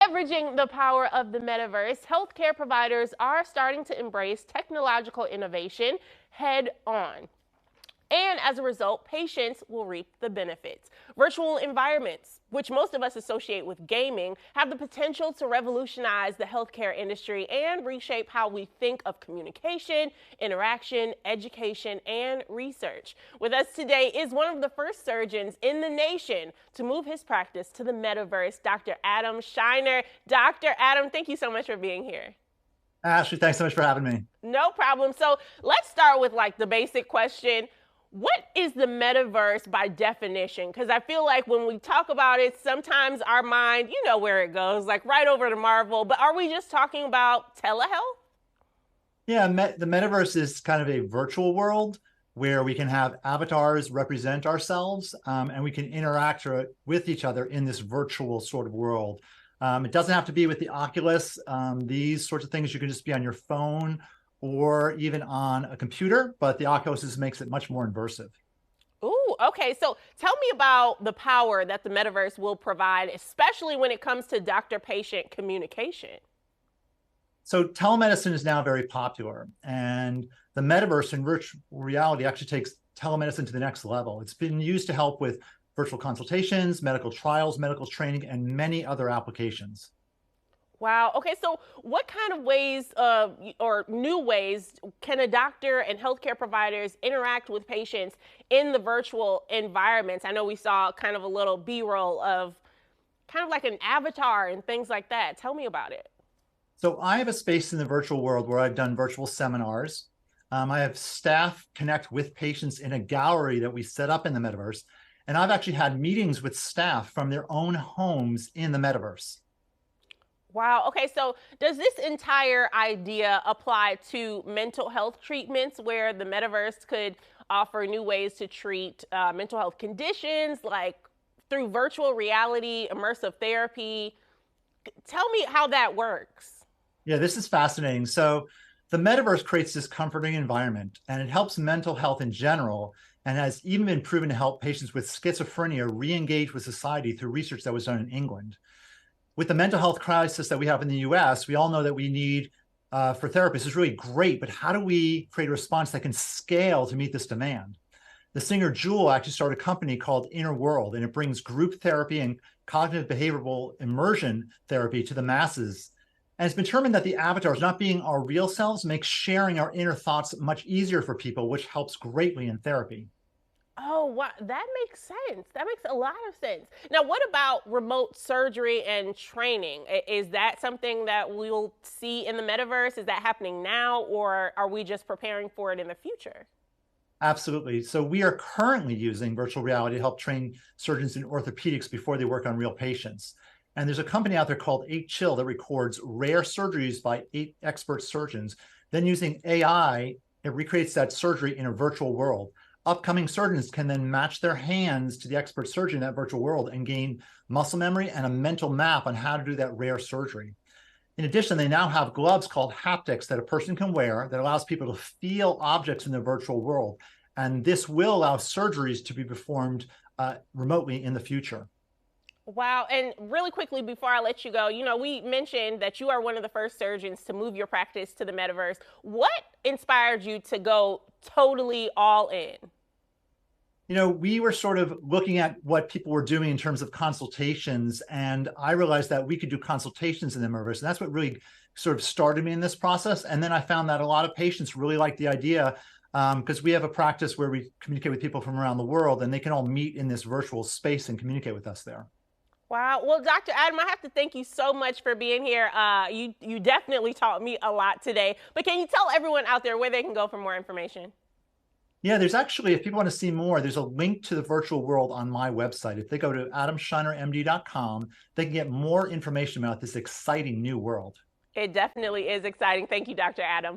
Leveraging the power of the metaverse, healthcare providers are starting to embrace technological innovation head on. And as a result, patients will reap the benefits. Virtual environments, which most of us associate with gaming, have the potential to revolutionize the healthcare industry and reshape how we think of communication, interaction, education, and research. With us today is one of the first surgeons in the nation to move his practice to the metaverse, Dr. Adam Scheiner. Dr. Adam, thank you so much for being here. Ashley, thanks so much for having me. No problem. So let's start with the basic question. What is the metaverse by definition? Because I feel like when we talk about it, sometimes our mind, you know where it goes, right over to Marvel. But are we just talking about telehealth? Yeah, the metaverse is kind of a virtual world where we can have avatars represent ourselves and we can interact with each other in this virtual sort of world. It doesn't have to be with the Oculus. These sorts of things you can just be on your phone or even on a computer, but the Oculus makes it much more immersive. Ooh, okay. So tell me about the power that the metaverse will provide, especially when it comes to doctor-patient communication. So telemedicine is now very popular, and the metaverse and virtual reality actually takes telemedicine to the next level. It's been used to help with virtual consultations, medical trials, medical training, and many other applications. Wow. Okay. So, what kind of ways or new ways can a doctor and healthcare providers interact with patients in the virtual environments? I know we saw kind of a little B-roll of kind of like an avatar and things like that. Tell me about it. So I have a space in the virtual world where I've done virtual seminars. I have staff connect with patients in a gallery that we set up in the metaverse. And I've actually had meetings with staff from their own homes in the metaverse. Wow. Okay. So, does this entire idea apply to mental health treatments where the metaverse could offer new ways to treat mental health conditions, like through virtual reality, immersive therapy? Tell me how that works. Yeah, this is fascinating. So the metaverse creates this comforting environment and it helps mental health in general and has even been proven to help patients with schizophrenia re-engage with society through research that was done in England. With the mental health crisis that we have in the US, we all know that we need for therapists is really great, but how do we create a response that can scale to meet this demand? The singer Jewel actually started a company called Inner World, and it brings group therapy and cognitive behavioral immersion therapy to the masses. And it's been determined that the avatars, not being our real selves, makes sharing our inner thoughts much easier for people, which helps greatly in therapy. Oh, wow. That makes sense. That makes a lot of sense. Now, what about remote surgery and training? Is that something that we'll see in the metaverse? Is that happening now, or are we just preparing for it in the future? Absolutely. So we are currently using virtual reality to help train surgeons in orthopedics before they work on real patients. And there's a company out there called 8Chill that records rare surgeries by 8 expert surgeons. Then using AI, it recreates that surgery in a virtual world. Upcoming surgeons can then match their hands to the expert surgeon in that virtual world and gain muscle memory and a mental map on how to do that rare surgery. In addition, they now have gloves called haptics that a person can wear that allows people to feel objects in the virtual world. And this will allow surgeries to be performed remotely in the future. Wow. And really quickly before I let you go, we mentioned that you are one of the first surgeons to move your practice to the metaverse. What inspired you to go totally all in? We were sort of looking at what people were doing in terms of consultations, and I realized that we could do consultations in the metaverse, and that's what really sort of started me in this process. And then I found that a lot of patients really liked the idea because we have a practice where we communicate with people from around the world, and they can all meet in this virtual space and communicate with us there. Wow. Well, Dr. Adam, I have to thank you so much for being here. You definitely taught me a lot today. But can you tell everyone out there where they can go for more information? Yeah, there's actually, if people want to see more, there's a link to the virtual world on my website. If they go to adamscheinermd.com, they can get more information about this exciting new world. It definitely is exciting. Thank you, Dr. Adam.